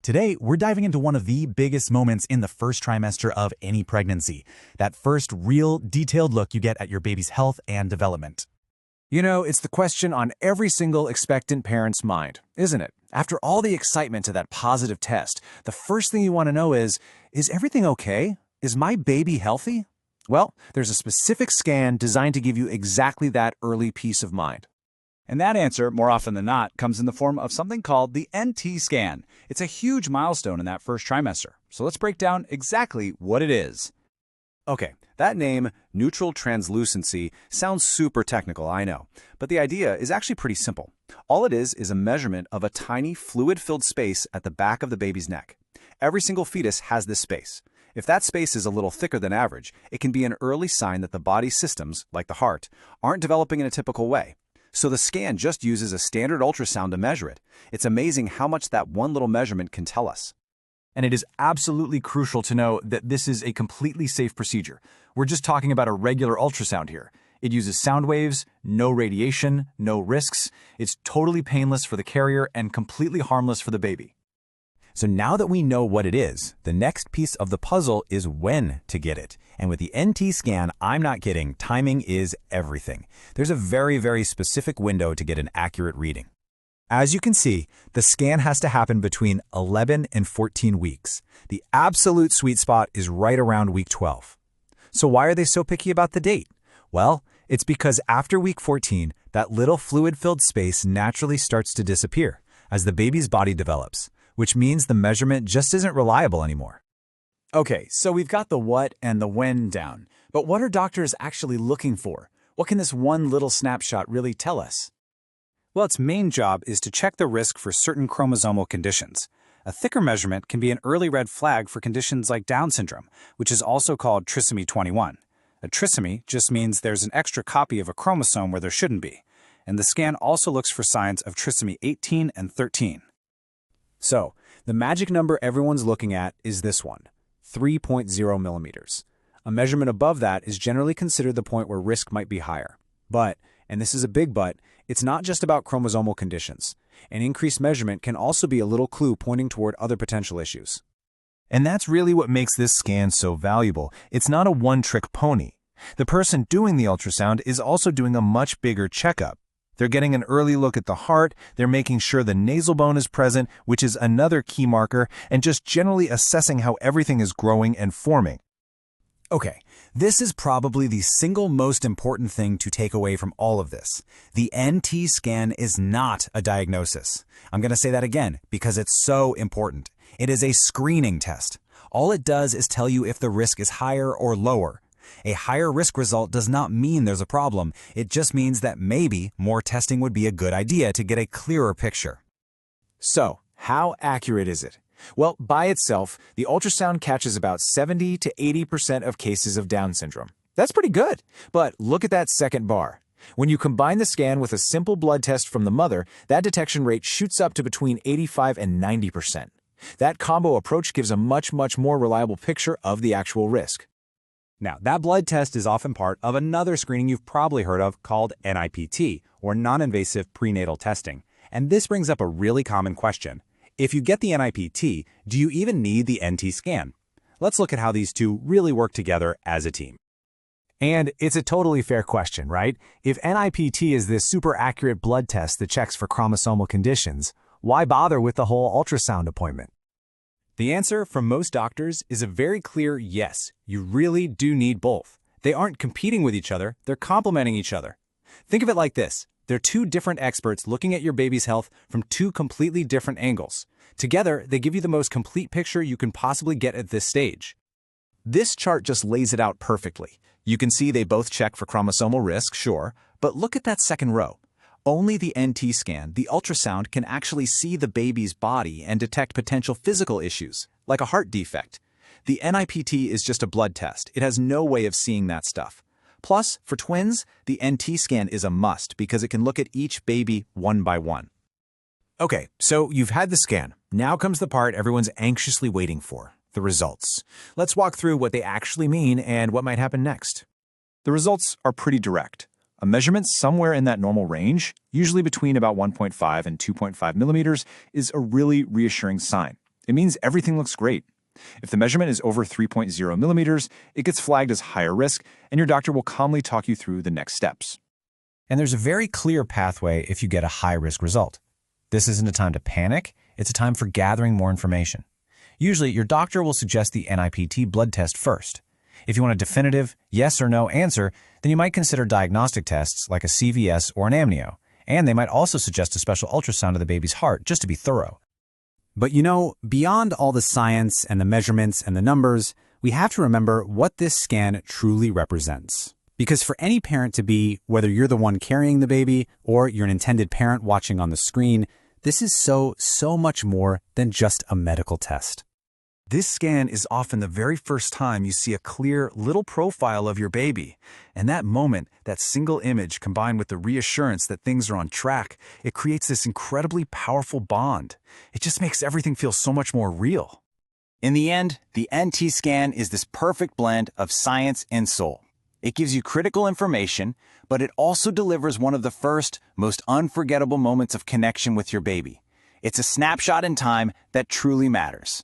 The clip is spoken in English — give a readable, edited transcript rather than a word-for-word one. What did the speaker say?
Today, we're diving into one of the biggest moments in the first trimester of any pregnancy, that first real, detailed look you get at your baby's health and development. You know, it's the question on every single expectant parent's mind, isn't it? After all the excitement of that positive test, the first thing you want to know is everything okay? Is my baby healthy? Well, there's a specific scan designed to give you exactly that early peace of mind. And that answer, more often than not, comes in the form of something called the NT scan. It's a huge milestone in that first trimester. So let's break down exactly what it is. Okay, that name, Nuchal Translucency, sounds super technical, I know. But the idea is actually pretty simple. All it is a measurement of a tiny fluid-filled space at the back of the baby's neck. Every single fetus has this space. If that space is a little thicker than average, it can be an early sign that the body's systems, like the heart, aren't developing in a typical way. So the scan just uses a standard ultrasound to measure it. It's amazing how much that one little measurement can tell us. And it is absolutely crucial to know that this is a completely safe procedure. We're just talking about a regular ultrasound here. It uses sound waves, no radiation, no risks. It's totally painless for the carrier and completely harmless for the baby. So now that we know what it is, the next piece of the puzzle is when to get it. And with the NT scan, I'm not kidding, timing is everything. There's a very, very specific window to get an accurate reading. As you can see, the scan has to happen between 11 and 14 weeks. The absolute sweet spot is right around week 12. So why are they so picky about the date? Well, it's because after week 14, that little fluid-filled space naturally starts to disappear as the baby's body develops, which means the measurement just isn't reliable anymore. Okay, so we've got the what and the when down, but what are doctors actually looking for? What can this one little snapshot really tell us? Well, its main job is to check the risk for certain chromosomal conditions. A thicker measurement can be an early red flag for conditions like Down syndrome, which is also called Trisomy 21. A trisomy just means there's an extra copy of a chromosome where there shouldn't be, and the scan also looks for signs of trisomy 18 and 13. So, the magic number everyone's looking at is this one, 3.0 millimeters. A measurement above that is generally considered the point where risk might be higher. But, and this is a big but, it's not just about chromosomal conditions. An increased measurement can also be a little clue pointing toward other potential issues. And that's really what makes this scan so valuable. It's not a one-trick pony. The person doing the ultrasound is also doing a much bigger checkup. They're getting an early look at the heart, they're making sure the nasal bone is present, which is another key marker, and just generally assessing how everything is growing and forming. Okay, this is probably the single most important thing to take away from all of this. The NT scan is not a diagnosis. I'm going to say that again because it's so important. It is a screening test. All it does is tell you if the risk is higher or lower. A higher risk result does not mean there's a problem. It just means that maybe more testing would be a good idea to get a clearer picture. So, how accurate is it? Well, by itself, the ultrasound catches about 70 to 80% of cases of Down syndrome. That's pretty good. But look at that second bar. When you combine the scan with a simple blood test from the mother, that detection rate shoots up to between 85 and 90%. That combo approach gives a much more reliable picture of the actual risk. Now, that blood test is often part of another screening you've probably heard of called NIPT, or non-invasive prenatal testing. And this brings up a really common question. If you get the NIPT, do you even need the NT scan? Let's look at how these two really work together as a team. And it's a totally fair question, right? If NIPT is this super accurate blood test that checks for chromosomal conditions, why bother with the whole ultrasound appointment? The answer from most doctors is a very clear yes. You really do need both. They aren't competing with each other, they're complementing each other. Think of it like this. They're two different experts looking at your baby's health from two completely different angles. Together, they give you the most complete picture you can possibly get at this stage. This chart just lays it out perfectly. You can see they both check for chromosomal risk, sure, but look at that second row. Only the NT scan, the ultrasound, can actually see the baby's body and detect potential physical issues, like a heart defect. The NIPT is just a blood test. It has no way of seeing that stuff. Plus, for twins, the NT scan is a must because it can look at each baby one by one. Okay, so you've had the scan. Now comes the part everyone's anxiously waiting for, the results. Let's walk through what they actually mean and what might happen next. The results are pretty direct. A measurement somewhere in that normal range, usually between about 1.5 and 2.5 millimeters, is a really reassuring sign. It means everything looks great. If the measurement is over 3.0 millimeters, it gets flagged as higher risk, and your doctor will calmly talk you through the next steps. And there's a very clear pathway if you get a high-risk result. This isn't a time to panic, it's a time for gathering more information. Usually, your doctor will suggest the NIPT blood test first. If you want a definitive yes or no answer, then you might consider diagnostic tests like a CVS or an amnio, and they might also suggest a special ultrasound of the baby's heart just to be thorough. But beyond all the science and the measurements and the numbers, we have to remember what this scan truly represents. Because for any parent to be, whether you're the one carrying the baby or you're an intended parent watching on the screen, this is so much more than just a medical test. This scan is often the very first time you see a clear little profile of your baby. And that moment, that single image combined with the reassurance that things are on track, it creates this incredibly powerful bond. It just makes everything feel so much more real. In the end, the NT scan is this perfect blend of science and soul. It gives you critical information, but it also delivers one of the first, most unforgettable moments of connection with your baby. It's a snapshot in time that truly matters.